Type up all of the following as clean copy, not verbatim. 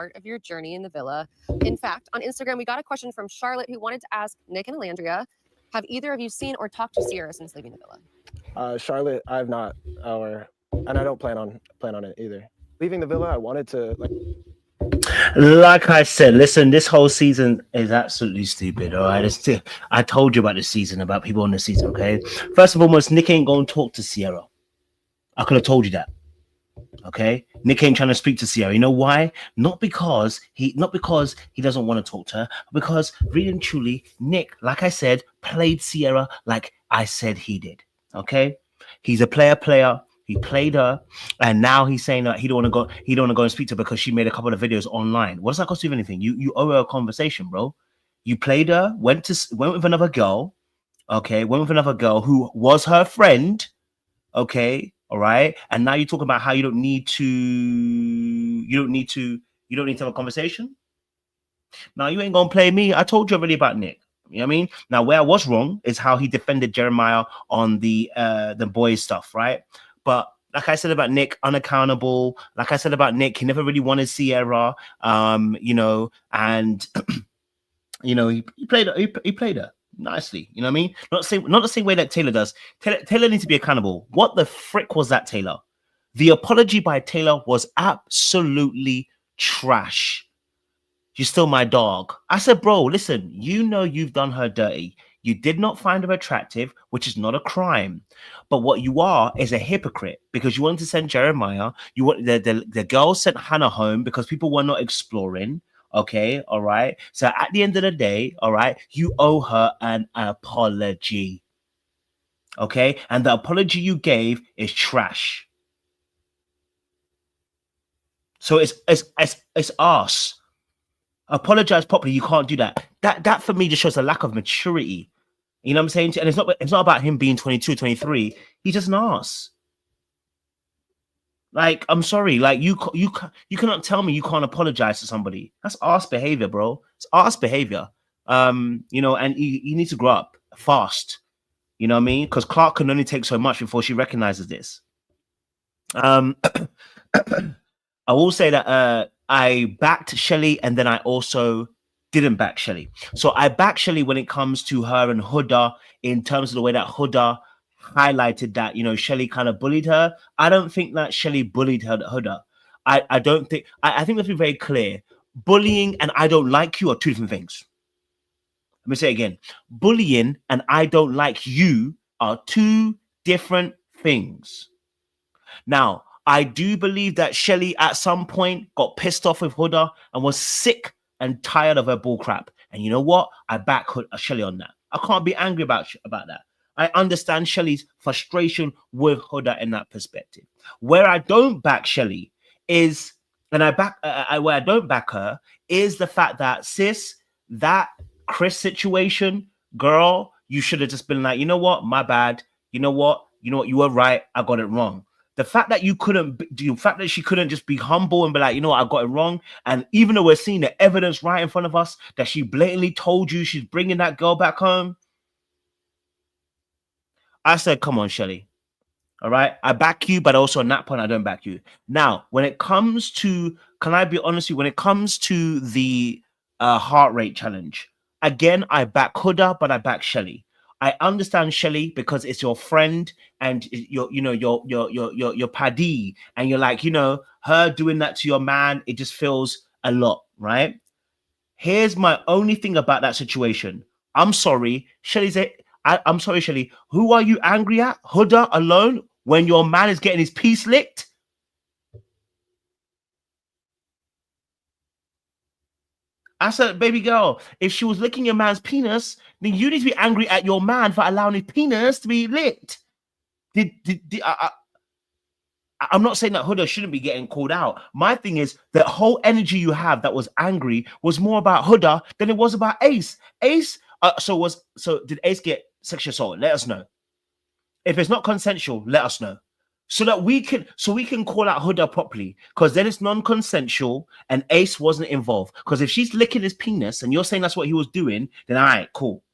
part of your journey in the villa. In fact, on Instagram, we got a question from Charlotte who wanted to ask Nick and Alandria, have either of you seen or talked to Sierra since leaving the villa? Charlotte, I have not, and I don't plan on it either. Leaving the villa, I wanted to Like I said, listen, this whole season is absolutely stupid. All right, I told you about the season, about people on the season. Okay, first of all, Nick ain't gonna talk to Sierra. I could have told you that. Okay, Nick ain't trying to speak to Sierra. You know why? Not because he doesn't want to talk to her, because really and truly, Nick, like I said, played Sierra like I said he did. Okay, he's a player. He played her, and now he's saying that he don't want to go. He don't want to go and speak to her because she made a couple of videos online. What does that cost you of anything? You owe her a conversation, bro. You played her, went with another girl. Okay, went with another girl who was her friend. Okay, all right, and now you talk about how you don't need to have a conversation. Now you ain't gonna play me. I told you already about Nick. You know what I mean? Now where I was wrong is how he defended Jeremiah on the boys stuff, right? But like I said about Nick, unaccountable. Like I said about Nick, he never really wanted Sierra. You know, and you know, he played her nicely. You know what I mean? Not the same way that Taylor does. Taylor needs to be accountable. What the frick was that, Taylor? The apology by Taylor was absolutely trash. You're still my dog. I said, bro, listen, you know you've done her dirty. You did not find her attractive, which is not a crime. But what you are is a hypocrite, because you wanted to send Jeremiah. You want the girl sent Hannah home because people were not exploring. Okay, all right. So at the end of the day, all right, you owe her an apology. Okay, and the apology you gave is trash. So it's arse. Apologize properly. You can't do that. That for me just shows a lack of maturity. You know what I'm saying? And it's not about him being 22, 23. He's just an arse. Like, I'm sorry. Like, you cannot tell me you can't apologize to somebody. That's arse behavior, bro. It's arse behavior. You know, and you need to grow up fast. You know what I mean? Because Clark can only take so much before she recognizes this. I will say that I backed Chelly, and then I also didn't back Chelly. So I backed Chelly when it comes to her and Huda, in terms of the way that Huda highlighted that, you know, Chelly kind of bullied her. I don't think that Chelly bullied her, Huda. I don't think, I think let's be very clear. Bullying and I don't like you are two different things. Let me say it again. Bullying and I don't like you are two different things. Now, I do believe that Chelly at some point got pissed off with Huda and was sick and tired of her bullcrap. And you know what? I back Chelly on that. I can't be angry about that. I understand Chelly's frustration with Huda in that perspective. Where I don't back Chelly is, and where I don't back her is the fact that, sis, that Chris situation, girl, you should have just been like, you know what? My bad. You know what? You were right. I got it wrong. The fact that she couldn't just be humble and be like, you know what, I got it wrong. And even though we're seeing the evidence right in front of us that she blatantly told you she's bringing that girl back home, I said, come on, Chelly. All right, I back you, but also on that point, I don't back you. Now, when it comes to, can I be honest with you, when it comes to the heart rate challenge, again, I back Huda, but I back Chelly. I understand Chelly because it's your friend and your paddy, and you're like, you know, her doing that to your man, it just feels a lot, right? Here's my only thing about that situation. I'm sorry, I'm sorry, Chelly. Who are you angry at? Huda alone when your man is getting his piece licked? I said, baby girl, if she was licking your man's penis, then you need to be angry at your man for allowing his penis to be licked. I'm not saying that Huda shouldn't be getting called out. My thing is the whole energy you have that was angry was more about Huda than it was about Ace. Ace, so did Ace get sexual assault? Let us know. If it's not consensual, let us know. So that we can call out Huda properly, because then it's non-consensual and Ace wasn't involved. Because if she's licking his penis and you're saying that's what he was doing, then all right, cool.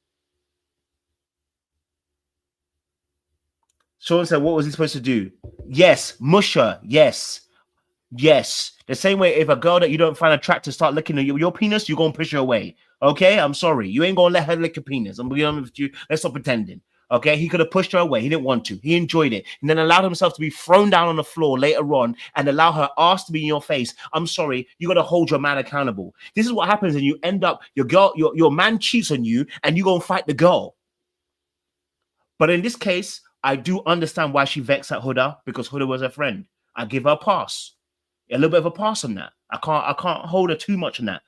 Sean said, what was he supposed to do? Yes, mush her. Yes. Yes, the same way if a girl that you don't find attractive start licking your penis, you're gonna push her away. Okay, I'm sorry, you ain't gonna let her lick your penis. I'm gonna be honest with you. Let's stop pretending. Okay, he could have pushed her away. He didn't want to. He enjoyed it, and then allowed himself to be thrown down on the floor later on, and allow her ass to be in your face. I'm sorry, you gotta hold your man accountable. This is what happens, and you end up your man cheats on you, and you gonna fight the girl. But in this case, I do understand why she vexed at Huda because Huda was her friend. I give her a pass. A little bit of a pass on that. I can't hold her too much on that.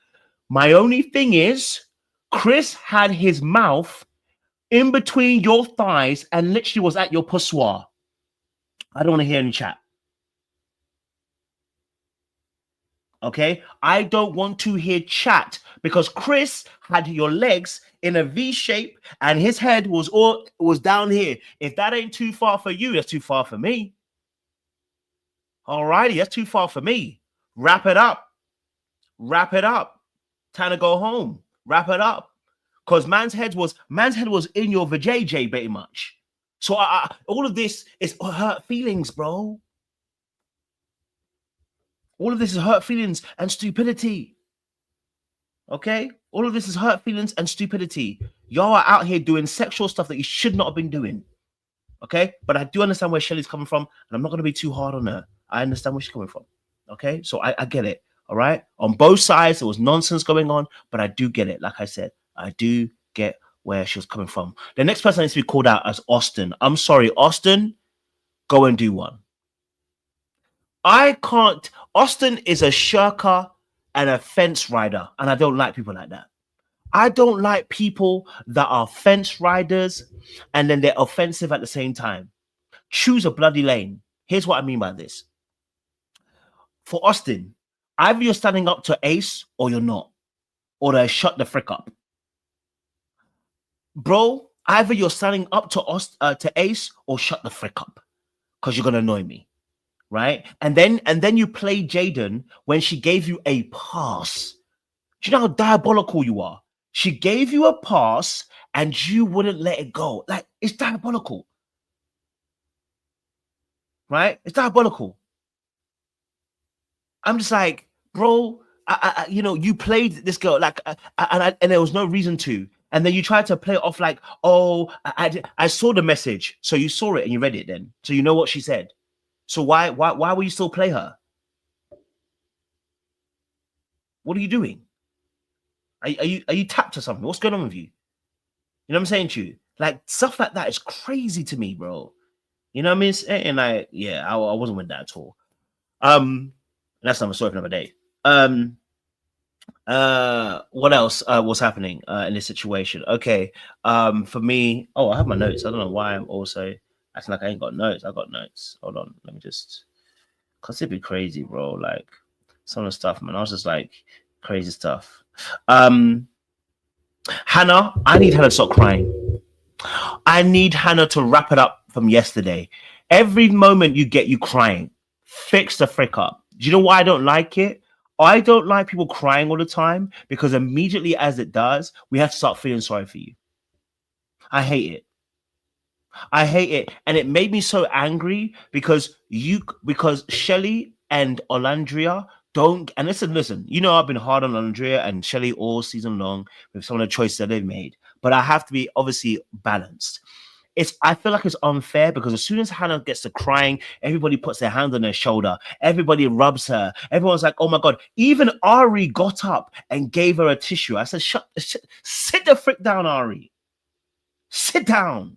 My only thing is, Chris had his mouth in between your thighs and literally was at your pissoir. I don't want to hear any chat. Okay? I don't want to hear chat because Chris had your legs in a V shape and his head was down here. If that ain't too far for you, that's too far for me. Alrighty, that's too far for me. Wrap it up. Wrap it up. Time to go home. Wrap it up. Because man's head was in your vajayjay pretty much. So all of this is hurt feelings, bro. All of this is hurt feelings and stupidity. Okay? All of this is hurt feelings and stupidity. Y'all are out here doing sexual stuff that you should not have been doing. Okay? But I do understand where Chelly's coming from, and I'm not going to be too hard on her. I understand where she's coming from. Okay? So I get it. All right? On both sides, there was nonsense going on, but I do get it. Like I said, I do get where she was coming from. The next person needs to be called out as Austin. I'm sorry, Austin, go and do one. I can't. Austin is a shirker and a fence rider, and I don't like people like that. I don't like people that are fence riders and then they're offensive at the same time. Choose a bloody lane. Here's what I mean by this. For Austin, either you're standing up to Ace or you're not, or they shut the frick up. Bro, either you're standing up to Ace or shut the frick up, because you're gonna annoy me, right? And then you play Jaden when she gave you a pass. Do you know how diabolical you are? She gave you a pass and you wouldn't let it go. Like, it's diabolical, right? It's diabolical. I'm just like, bro, you played this girl like, and there was no reason to. And then you tried to play it off like, oh, I saw the message, so you saw it and you read it then, so you know what she said. So why will you still play her? What are you doing? Are you tapped or something? What's going on with you? You know what I'm saying to you? Like, stuff like that is crazy to me, bro. You know what I mean? And I wasn't with that at all. That's not a story for another day. What else was happening in this situation? Okay. For me, I have my notes. I don't know why I'm also acting like I ain't got notes. I got notes. Hold on, let me just, cause it'd be crazy, bro. Like some of the stuff, man. I was just like crazy stuff. Hannah, I need Hannah to stop crying. I need Hannah to wrap it up from yesterday. Every moment you get you crying, fix the frick up. Do you know why I don't like it? I don't like people crying all the time because immediately as it does, we have to start feeling sorry for you. I hate it. I hate it. And it made me so angry because Chelly and Olandria don't, and listen, you know, I've been hard on Olandria and Chelly all season long with some of the choices that they've made, but I have to be obviously balanced. I feel like it's unfair because as soon as Hannah gets to crying, everybody puts their hand on her shoulder. Everybody rubs her. Everyone's like, oh my God. Even Ari got up and gave her a tissue. I said, sit the frick down, Ari. Sit down.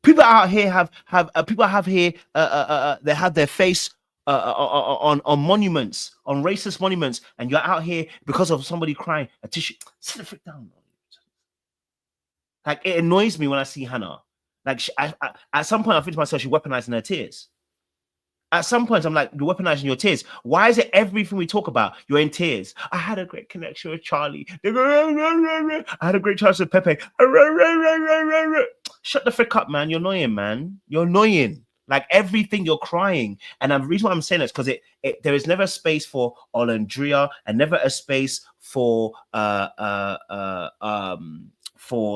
People out here they have their face on monuments, on racist monuments, and you're out here because of somebody crying a tissue. Sit the frick down. Like, it annoys me when I see Hannah. Like, at some point I think to myself, she's weaponizing her tears. At some point, I'm like, you're weaponizing your tears. Why is it everything we talk about, you're in tears? I had a great connection with Charlie. I had a great chance with Pepe. Shut the frick up, man. You're annoying, man. You're annoying. Like, everything you're crying. And the reason why I'm saying this because there is never a space for Olandria and never a space for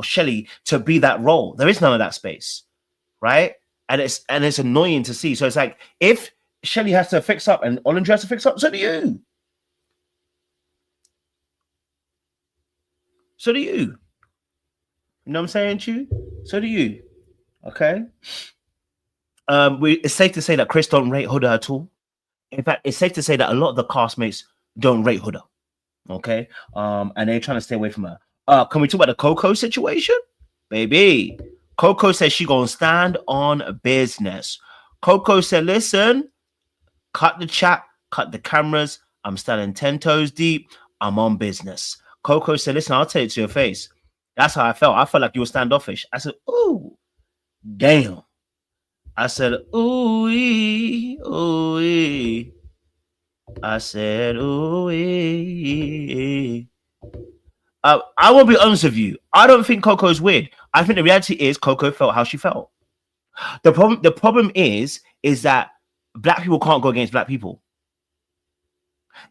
Chelly to be that role. There is none of that space. right? And it's annoying to see. So it's like if Chelly has to fix up and Olandria has to fix up, so do you. So do you. You know what I'm saying, Chew? So do you. Okay. It's safe to say that Chris don't rate Huda at all. In fact, it's safe to say that a lot of the castmates don't rate Huda. Okay. And they're trying to stay away from her. Can we talk about the Coco situation? Baby. Coco says she gonna stand on business. Coco said, listen, cut the chat, cut the cameras. I'm standing 10 toes deep. I'm on business. Coco said, listen, I'll tell it to your face. That's how I felt. I felt like you were standoffish. I said, ooh, damn. I said, ooh-wee, ooh-wee. I said, ooh-wee. I will be honest with you. I don't think Coco's weird. I think the reality is Coco felt how she felt. The problem is that black people can't go against black people.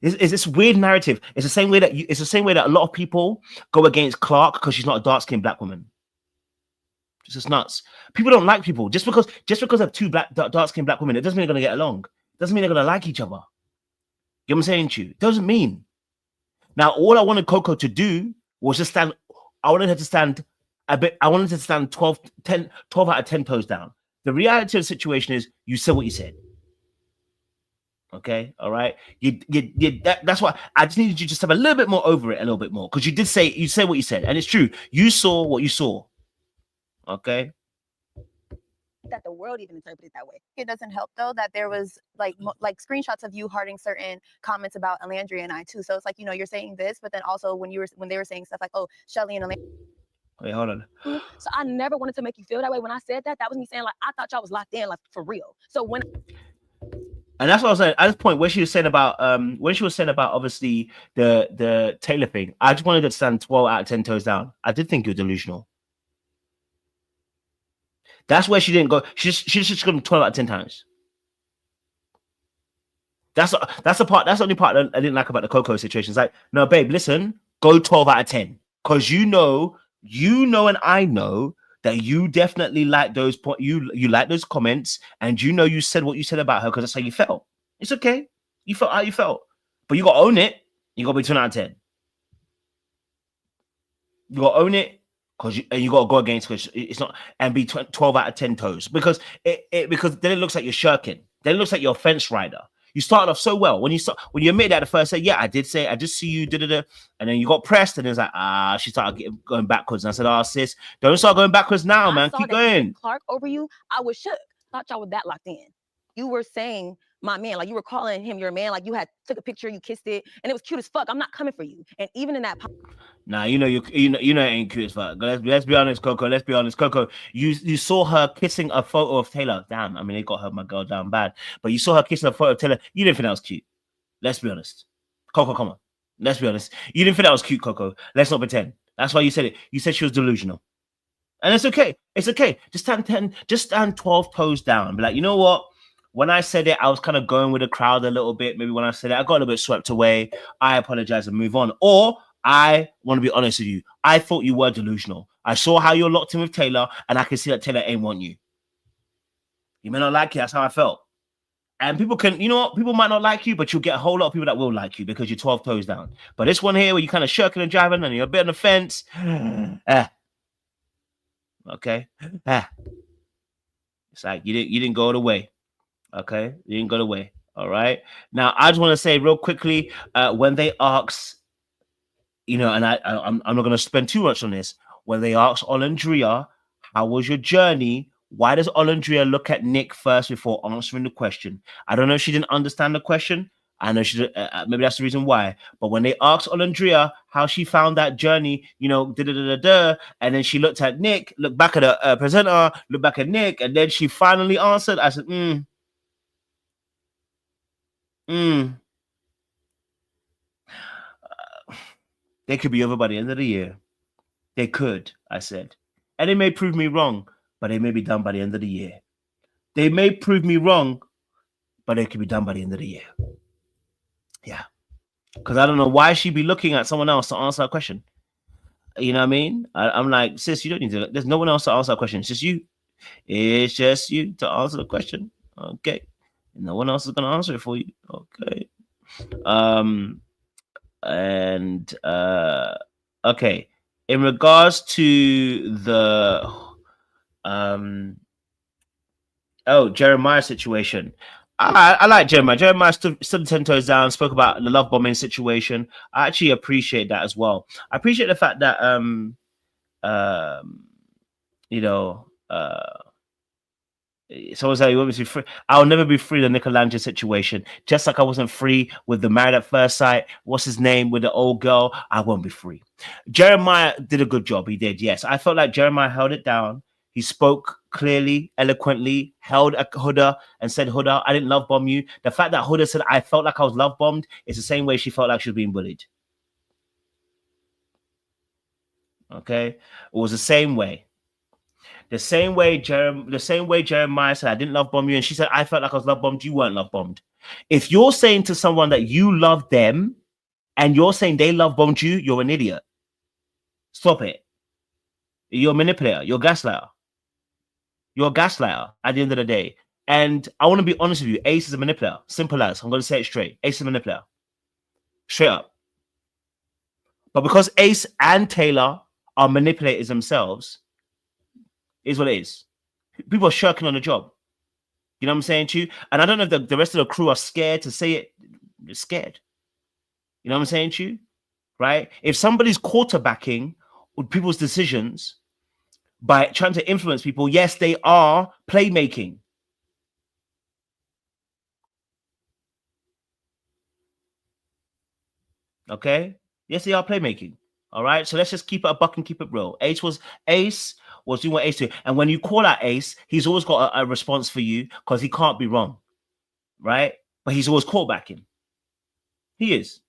It's this weird narrative. It's the same way that a lot of people go against Clark because she's not a dark-skinned black woman. It's just nuts. People don't like people just because of two dark-skinned black women. It doesn't mean they're gonna get along. It doesn't mean they're gonna like each other. You know what I'm saying to you? It doesn't mean. Now, all I wanted Coco to do was just stand. I wanted her to stand a bit. I wanted to stand 12 out of 10 toes down. The reality of the situation is you said what you said. Okay, all right. That's why I just needed you to just have a little bit more over it, a little bit more, because you said what you said, and it's true. You saw what you saw. Okay. That the world even interpreted that way. It doesn't help though that there was like screenshots of you hearting certain comments about Alandria and I too. So it's like, you know, you're saying this, but then also when they were saying stuff like, oh, Chelly and Alandria. Wait, hold on. So I never wanted to make you feel that way. When I said that was me saying like I thought y'all was locked in, like for real. So when and that's what I was saying at this point where she was saying about obviously the Taylor thing. I just wanted to stand 12 out of 10 toes down. I did think you were delusional. That's where she didn't go. She's just going 12 out of 10 times. That's the part. That's the only part I didn't like about the Coco situation. It's like, no, babe, listen, go 12 out of 10, because you know, and I know that you definitely like those you like those comments, and you know you said what you said about her because that's how you felt. It's okay. You felt how you felt, but you got to own it. You got to be 10 out of 10. You got to own it. And you got to go against, because it's not, and be 12 out of 10 toes, because because then it looks like you're shirking. Then it looks like you're a fence rider. You started off so well when you admitted that the first say, yeah, I did see you, and then you got pressed, and it's like, she started going backwards. And I said, sis, don't start going backwards now, man. Keep going. Clark over you, I was shook. Thought y'all were that locked in. You were saying my man, like you were calling him your man, like you had took a picture, you kissed it, and it was cute as fuck. I'm not coming for you. And even in that, nah, you know it ain't cute as fuck. Let's be honest, Coco. Let's be honest, Coco. You saw her kissing a photo of Taylor. Damn, I mean, they got my girl down bad. But you saw her kissing a photo of Taylor. You didn't think that was cute. Let's be honest, Coco. Come on, let's be honest. You didn't think that was cute, Coco. Let's not pretend. That's why you said it. You said she was delusional, and it's okay. It's okay. Just stand 12 toes down. Be like, you know what? When I said it, I was kind of going with the crowd a little bit. Maybe when I said it, I got a little bit swept away. I apologize and move on. Or I want to be honest with you. I thought you were delusional. I saw how you're locked in with Taylor, and I can see that Taylor ain't want you. You may not like it. That's how I felt. And people can, you know what? People might not like you, but you'll get a whole lot of people that will like you because you're 12 toes down. But this one here, where you're kind of shirking and driving and you're a bit on the fence. Okay. It's like you didn't go the way. Okay, you didn't go away. All right. Now, I just want to say real quickly, when they ask, you know, and I'm not going to spend too much on this. When they ask Olandria, how was your journey? Why does Olandria look at Nick first before answering the question? I don't know if she didn't understand the question. I know she maybe that's the reason why. But when they asked Olandria how she found that journey, you know, and then she looked at Nick, looked back at the presenter, looked back at Nick, and then she finally answered. I said, they could be over by the end of the year. They could, I said. And they may prove me wrong, but they may be done by the end of the year. They may prove me wrong, but they could be done by the end of the year. Yeah. Because I don't know why she'd be looking at someone else to answer a question. You know what I mean? I'm like, sis, you don't need to. There's no one else to answer a question. It's just you. It's just you to answer the question. Okay. No one else is gonna answer it for you. Okay. And okay. In regards to the Jeremiah situation. I like Jeremiah. Jeremiah stood 10 toes down, spoke about the love bombing situation. I actually appreciate that as well. I appreciate the fact that you know, someone said you want me to be free. I'll never be free in the Nickelandria situation. Just like I wasn't free with the Married at First Sight. What's his name with the old girl? I won't be free. Jeremiah did a good job. He did, yes. I felt like Jeremiah held it down. He spoke clearly, eloquently, held a Huda and said, Huda, I didn't love bomb you. The fact that Huda said, I felt like I was love bombed is the same way she felt like she was being bullied. Okay? It was the same way. The same way Jeremiah said, I didn't love bomb you. And she said, I felt like I was love bombed. You weren't love bombed. If you're saying to someone that you love them and you're saying they love bombed you, you're an idiot. Stop it. You're a manipulator. You're a gaslighter. You're a gaslighter at the end of the day. And I want to be honest with you. Ace is a manipulator. Simple as. I'm going to say it straight. Ace is a manipulator. Straight up. But because Ace and Taylor are manipulators themselves, is what it is. People are shirking on the job. You know what I'm saying to you? And I don't know if the rest of the crew are scared to say it. They're scared. You know what I'm saying to you? Right? If somebody's quarterbacking with people's decisions by trying to influence people, yes, they are playmaking. Okay? Yes, they are playmaking. All right? So let's just keep it a buck and keep it real. Ace was doing what Ace did. And when you call out Ace, he's always got a response for you because he can't be wrong. Right? But he's always quarterbacking. He is.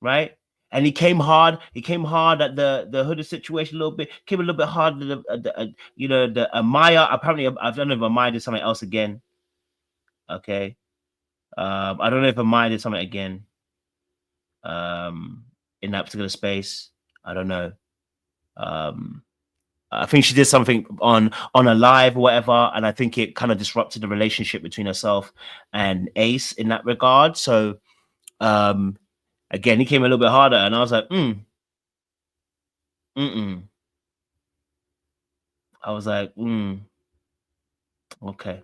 Right? And he came hard. He came hard at the Huda situation a little bit. Came a little bit hard. The Amaya. Apparently, I don't know if Amaya did something else again. Okay. I don't know if Amaya did something again. In that particular space, I don't know. I think she did something on a live or whatever, and I think it kind of disrupted the relationship between herself and Ace in that regard. So, again, he came a little bit harder, and I was like, I was like, okay.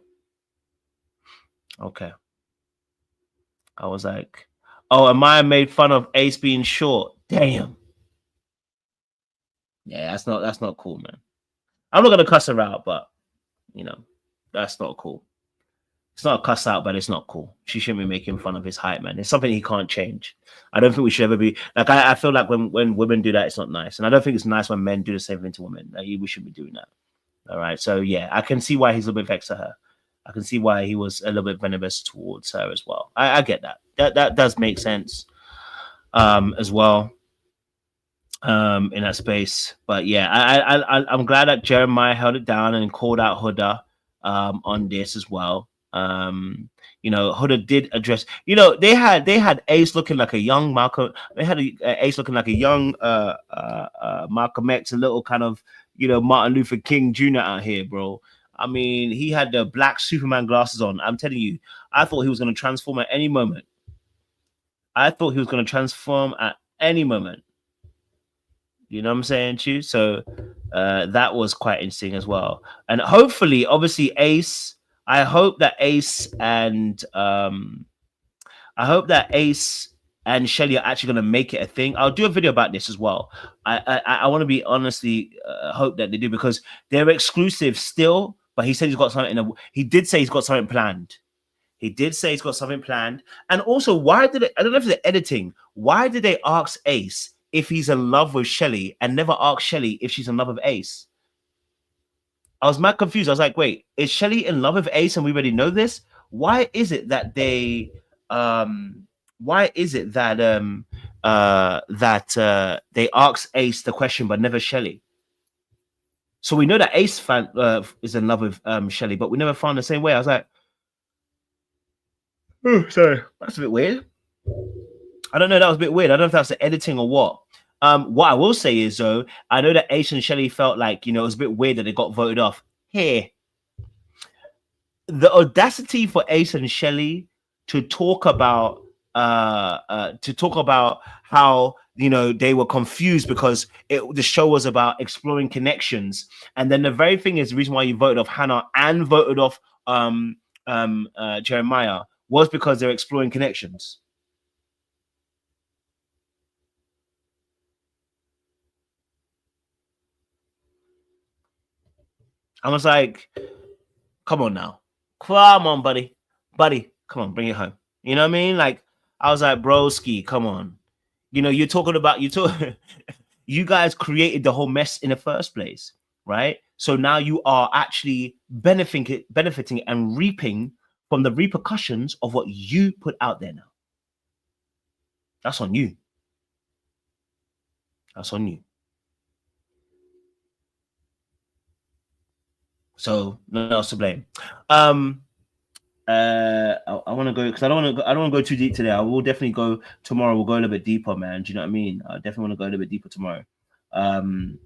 I was like, oh, Amaya made fun of Ace being short. Damn. Yeah, that's not cool, man. I'm not gonna cuss her out, but you know, that's not cool. It's not a cuss out, but it's not cool. She shouldn't be making fun of his height, man. It's something he can't change. I don't think we should ever be like. I feel like when women do that, it's not nice, and I don't think it's nice when men do the same thing to women. Like, we shouldn't be doing that. All right, so yeah, I can see why he's a little bit vexed at her. I can see why he was a little bit venomous towards her as well. I get that. That does make sense, as well. In that space, but yeah, I'm glad that Jeremiah held it down and called out Huda on this as well. You know, Huda did address. You know, they had Ace looking like a young Malcolm. They had Ace looking like a young Malcolm X, a little kind of, you know, Martin Luther King Jr. out here, bro. I mean, he had the black Superman glasses on. I'm telling you, I thought he was going to transform at any moment. You know what I'm saying, Chu? So that was quite interesting as well. And hopefully, obviously, Ace. I hope that Ace and Chelly are actually going to make it a thing. I'll do a video about this as well. I want to be honestly hope that they do, because they're exclusive still. But he said he's got something. He did say he's got something planned. And also, why did it? I don't know if it's the editing. Why did they ask Ace if he's in love with Chelly and never ask Chelly if she's in love with Ace? I was mad confused. I was like, wait, is Chelly in love with Ace and we already know this? Why is it that they they asked Ace the question but never Chelly? So we know that Ace is in love with Chelly, but we never found the same way. I was like, oh, sorry, that's a bit weird. I don't know. That was a bit weird. I don't know if that's the editing or what. What I will say is, though, I know that Ace and Chelly felt like, you know, it was a bit weird that they got voted off. Here, the audacity for Ace and Chelly to talk about how they were confused because the show was about exploring connections, and then the very thing is the reason why you voted off Hannah and voted off Jeremiah was because they're exploring connections. I was like, come on now. Come on, buddy. Come on, bring it home. You know what I mean? Like, I was like, broski, come on. You're talking about you guys created the whole mess in the first place, right? So now you are actually benefiting and reaping from the repercussions of what you put out there now. That's on you. That's on you. So no one else to blame. I want to go because I don't want to go too deep today. I will definitely go tomorrow. We'll go a little bit deeper, man. Do you know what I mean? I definitely want to go a little bit deeper tomorrow. In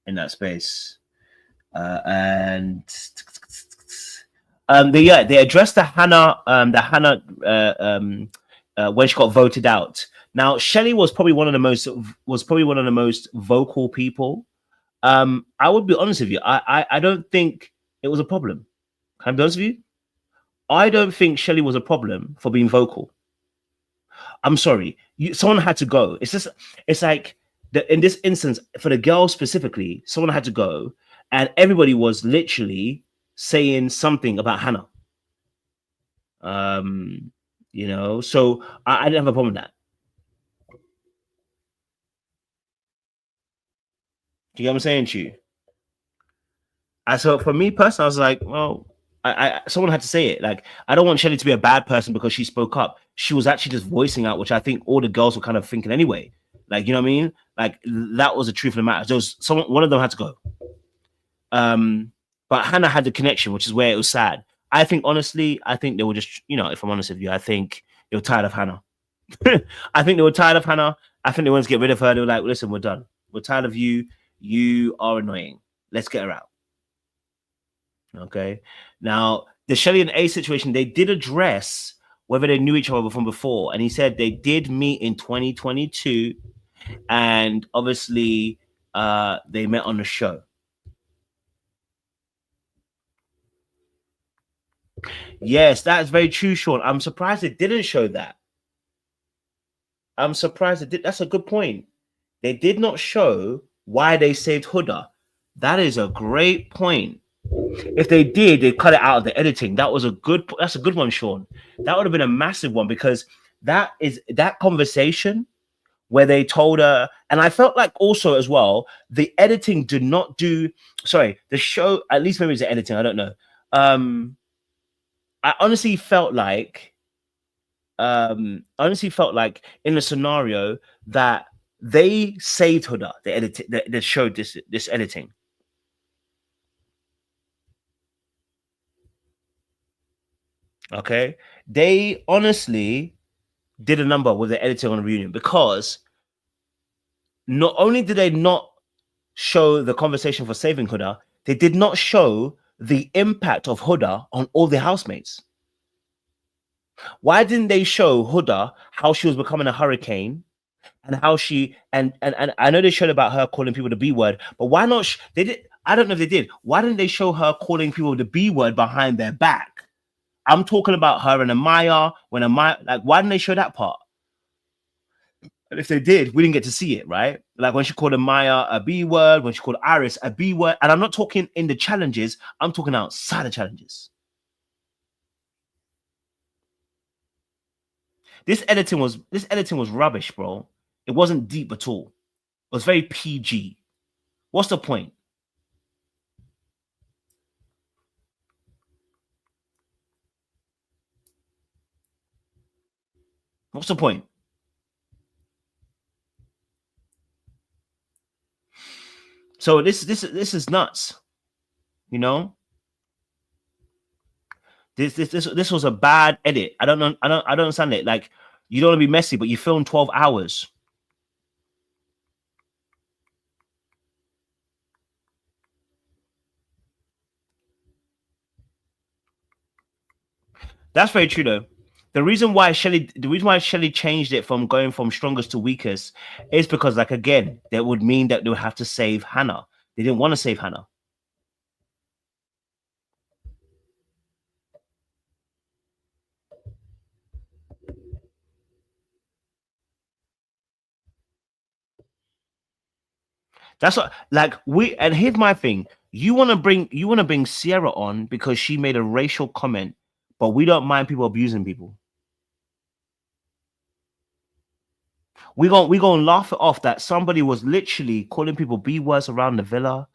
that space. And they addressed the Hannah when she got voted out. Now Chelly was probably one of the most vocal people. I would be honest with you. I don't think it was a problem. Can I be honest with you? I don't think Chelly was a problem for being vocal. I'm sorry. Someone had to go. It's like in this instance, for the girls specifically, someone had to go, and everybody was literally saying something about Hannah. So I didn't have a problem with that. Do you get what I'm saying to you? So for me personally, I was like, well, someone had to say it. Like, I don't want Chelly to be a bad person because she spoke up. She was actually just voicing out, which I think all the girls were kind of thinking anyway. Like, you know what I mean? Like, that was the truth of the matter. One of them had to go. But Hannah had the connection, which is where it was sad. I think, honestly, they were just, if I'm honest with you, I think they were tired of Hannah. I think they were tired of Hannah. I think they wanted to get rid of her. They were like, listen, we're done. We're tired of you. You are annoying. Let's get her out. Okay. Now, the Chelly and A situation, they did address whether they knew each other from before. And he said they did meet in 2022. And obviously, they met on the show. Yes, that's very true, Sean. I'm surprised it didn't show that. I'm surprised it did. That's a good point. They did not show why they saved Huda. That is a great point. If they did, they cut it out of the editing. That's a good one, Sean. That would have been a massive one because that conversation where they told her, and I felt like also as well, the editing did not do. Sorry, the show. At least maybe it's the editing. I don't know. I honestly felt like in the scenario that they saved Huda. They showed this editing. Okay, they honestly did a number with the editing on the reunion because not only did they not show the conversation for saving Huda, they did not show the impact of Huda on all the housemates. Why didn't they show Huda how she was becoming a hurricane and how she and I know they showed about her calling people the B word, but why not? They did. I don't know if they did. Why didn't they show her calling people the B word behind their back? I'm talking about her and Amaya. Why didn't they show that part? And if they did, we didn't get to see it, right? Like when she called Amaya a B word, when she called Iris a B word, and I'm not talking in the challenges. I'm talking outside the challenges. This editing was rubbish, bro. It wasn't deep at all. It was very PG. What's the point? What's the point? So this is nuts. You know? This was a bad edit. I don't understand it. Like, you don't want to be messy, but you filmed 12 hours. That's very true though. The reason why Shelly changed it from going from strongest to weakest is because, like, again, that would mean that they would have to save Hannah. They didn't want to save Hannah. That's what, like, and here's my thing. You want to bring Sierra on because she made a racial comment, but we don't mind people abusing people. We gonna laugh it off that somebody was literally calling people B words around the villa,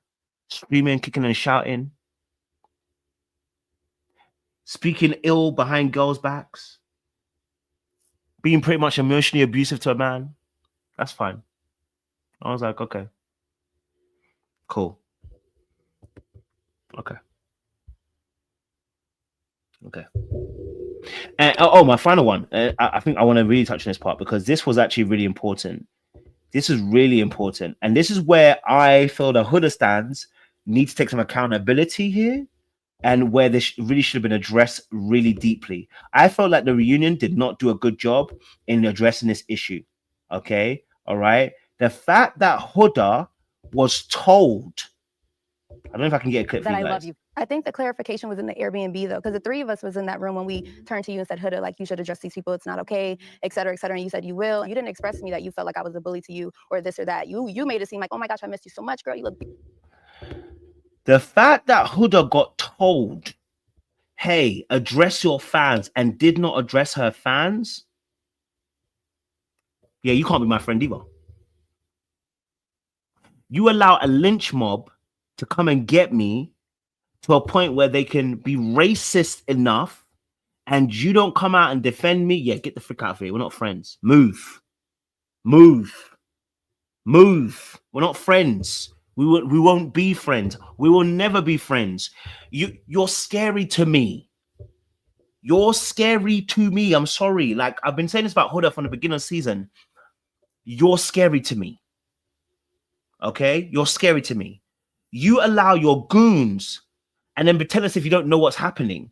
screaming, kicking and shouting, speaking ill behind girls' backs, being pretty much emotionally abusive to a man. That's fine. I was like, okay, cool. Okay. And my final one. I think I want to really touch on this part because this was actually really important. This is really important. And this is where I feel the Huda stands need to take some accountability here, and where this really should have been addressed really deeply. I felt like the reunion did not do a good job in addressing this issue. Okay. All right. The fact that Huda was told, I don't know if I can get a clip for that you I guys. love you. I think the clarification was in the Airbnb though, because the three of us was in that room when we turned to you and said, Huda, like, you should address these people. It's not okay, et cetera, et cetera. And you said you will. You didn't express to me that you felt like I was a bully to you or this or that. You made it seem like, oh my gosh, I missed you so much, girl. You look. The fact that Huda got told, hey, address your fans, and did not address her fans, yeah, you can't be my friend either. You allow a lynch mob to come and get me to a point where they can be racist enough, and you don't come out and defend me. Yeah, get the frick out of here. We're not friends. Move. We're not friends. We won't be friends. We will never be friends. You're scary to me. You're scary to me. I'm sorry. Like, I've been saying this about Huda from the beginning of the season. You're scary to me. Okay? You're scary to me. You allow your goons and then pretend as if you don't know what's happening.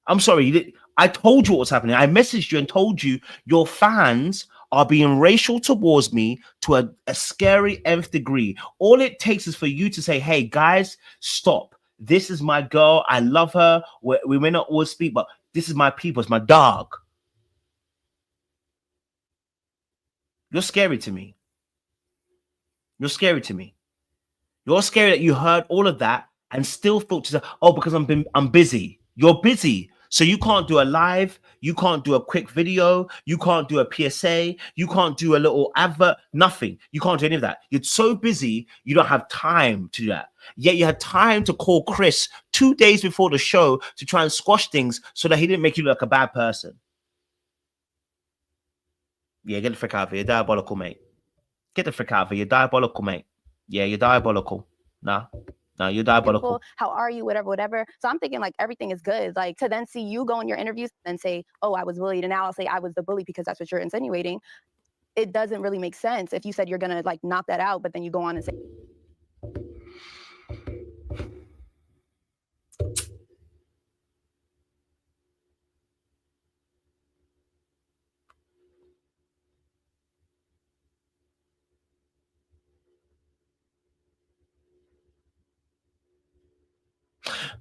I'm sorry. I told you what was happening. I messaged you and told you your fans are being racial towards me to a scary nth degree. All it takes is for you to say, hey, guys, stop. This is my girl. I love her. We may not always speak, but this is my people. It's my dog. You're scary to me. You're scary to me. You're scary that you heard all of that and still thought to say, oh, because I'm busy. You're busy. So you can't do a live, you can't do a quick video, you can't do a PSA, you can't do a little advert, nothing. You can't do any of that. You're so busy, you don't have time to do that. Yet you had time to call Chris 2 days before the show to try and squash things so that he didn't make you look like a bad person. Yeah, get the frick out of here. You're diabolical, mate. Get the frick out of here. You're diabolical, mate. Yeah, you're diabolical. Nah. No, you're diabolical. How are you? Whatever. So I'm thinking like everything is good. Like to then see you go in your interviews and say, oh, I was bullied. And now I'll say I was the bully because that's what you're insinuating. It doesn't really make sense if you said you're going to like knock that out, but then you go on and say.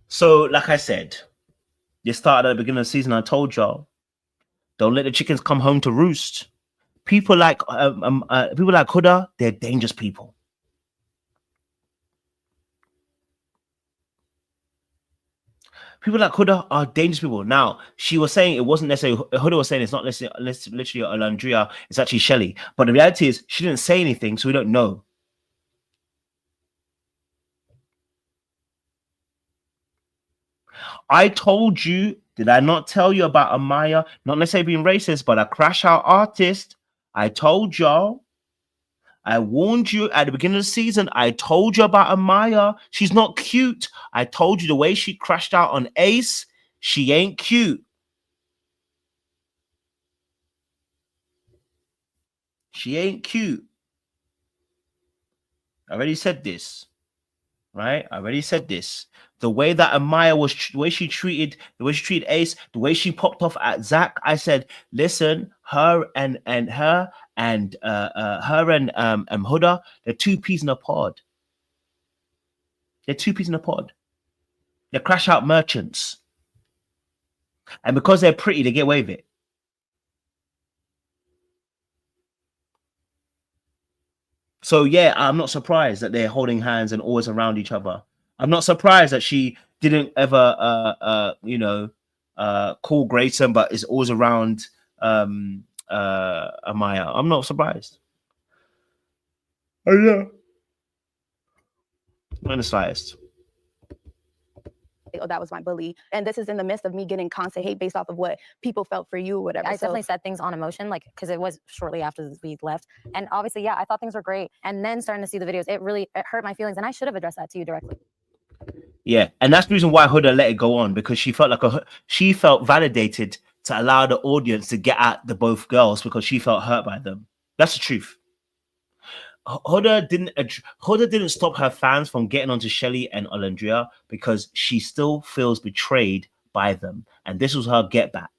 So, like I said, you started at the beginning of the season. I told y'all, don't let the chickens come home to roost. People like Huda, they're dangerous people. People like Huda are dangerous people. Now, she was saying it wasn't necessarily, Huda was saying it's not necessarily literally Alandria, it's actually Chelly. But the reality is, she didn't say anything, so we don't know. I told you, did I not tell you about Amaya? Not necessarily being racist, but a crash out artist. I told y'all. I warned you at the beginning of the season. I told you about Amaya. She's not cute. I told you the way she crashed out on Ace, she ain't cute. She ain't cute. I already said this. right? I already said this. The way that Amaya was, the way she treated Ace, the way she popped off at Zach, I said, listen, her and Huda, they're two peas in a pod. They're two peas in a pod. They're crash out merchants. And because they're pretty, they get away with it. So yeah, I'm not surprised that they're holding hands and always around each other. I'm not surprised that she didn't ever call Grayson, but is always around Amaya. I'm not surprised. Oh yeah. Not in the slightest. Oh, that was my bully. And this is in the midst of me getting constant hate based off of what people felt for you or whatever. I So definitely said things on emotion, like, because it was shortly after we left. And obviously, yeah, I thought things were great. And then starting to see the videos, it hurt my feelings. And I should have addressed that to you directly. Yeah, and that's the reason why Huda let it go on, because she felt validated to allow the audience to get at the both girls because she felt hurt by them. That's the truth. Huda didn't stop her fans from getting onto Chelly and Olandria because she still feels betrayed by them, and this was her get back.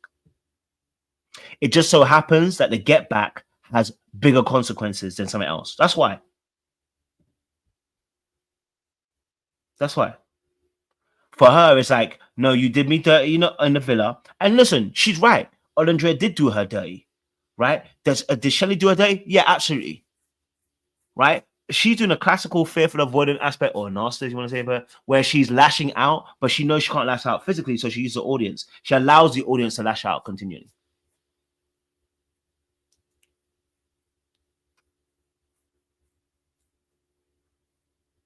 It just so happens that the get back has bigger consequences than something else. That's why. That's why. For her, it's like, no, you did me dirty, you know, in the villa. And listen, she's right. Olandria did do her dirty, right? Did Chelly do her dirty? Yeah, absolutely. Right? She's doing a classical fearful avoidant aspect, or nasty, you want to say, but where she's lashing out, but she knows she can't lash out physically, so she uses the audience. She allows the audience to lash out continually.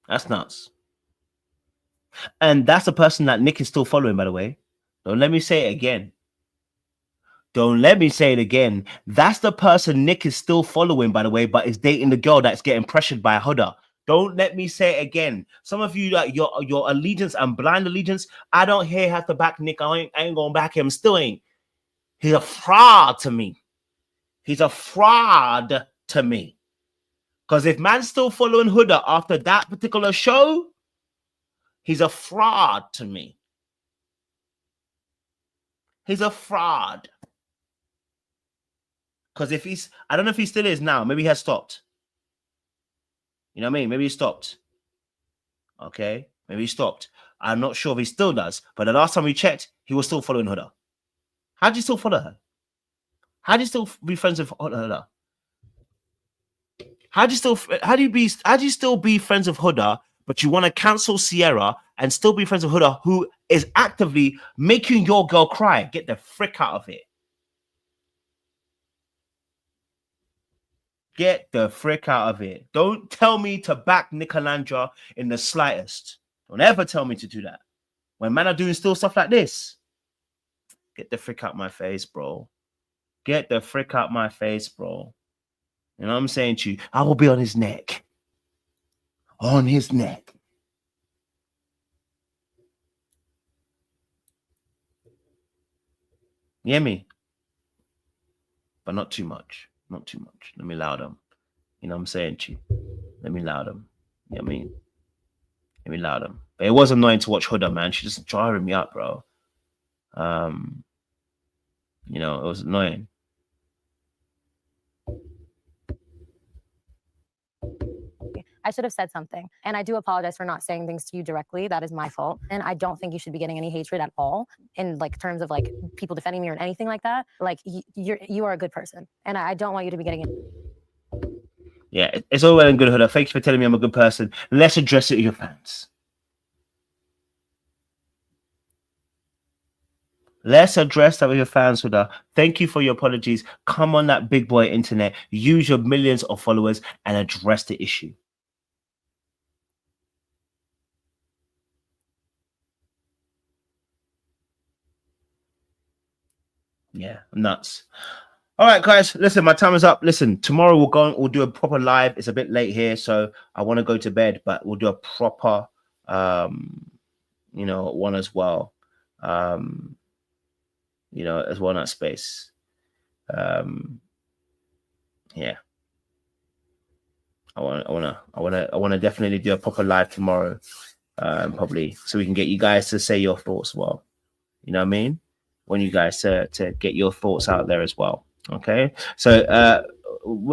That's nuts. And that's the person that Nick is still following, by the way. Don't let me say it again. Don't let me say it again. That's the person Nick is still following, by the way, but is dating the girl that's getting pressured by Huda. Don't let me say it again. Some of you, that your allegiance and blind allegiance, I don't have to back Nick. I ain't going back him. Still ain't. He's a fraud to me. He's a fraud to me. Because if man's still following Huda after that particular show, he's a fraud to me. He's a fraud. Because if he's, I don't know if he still is now. Maybe he has stopped. You know what I mean? Maybe he stopped. Okay? Maybe he stopped. I'm not sure if he still does. But the last time we checked, he was still following Huda. How do you still follow her? How do you still be friends with Huda? How do you still be friends with Huda, but you want to cancel Sierra and still be friends with Huda, who is actively making your girl cry? Get the frick out of it. Get the frick out of it. Don't tell me to back Nicolandra in the slightest. Don't ever tell me to do that. When men are doing still stuff like this, get the frick out my face, bro. Get the frick out my face, bro. You know what I'm saying to you? I will be on his neck. On his neck. You hear me? But not too much. Not too much. Let me allow them. You know what I'm saying to you? Let me allow them. You know what I mean? Let me allow them. But it was annoying to watch Huda, man. She just driving me up, bro. You know, it was annoying. I should have said something. And I do apologize for not saying things to you directly. That is my fault. And I don't think you should be getting any hatred at all in like terms of like people defending me or anything like that. Like you are a good person. And I don't want you to be getting it. Yeah, it's all well and good, Huda. Thank you for telling me I'm a good person. Let's address it to your fans. Let's address that with your fans, Huda. Thank you for your apologies. Come on that big boy internet. Use your millions of followers and address the issue. Yeah, nuts. All right, guys, listen, my time is up. Listen, tomorrow we'll do a proper live. It's a bit late here, so I want to go to bed, but we'll do a proper one as well. As well in that space. Yeah. I wanna definitely do a proper live tomorrow. probably, so we can get you guys to say your thoughts. Well, you know what I mean? When you guys to get your thoughts out there as well. Okay, so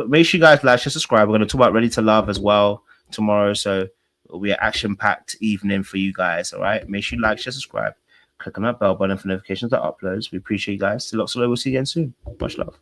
make sure you guys like, share, subscribe. We're going to talk about Ready to Love as well tomorrow, so it'll be an action-packed evening for you guys. All right, make sure you like, share, subscribe, click on that bell button for notifications that uploads. We appreciate you guys. We'll see you again soon. Much love.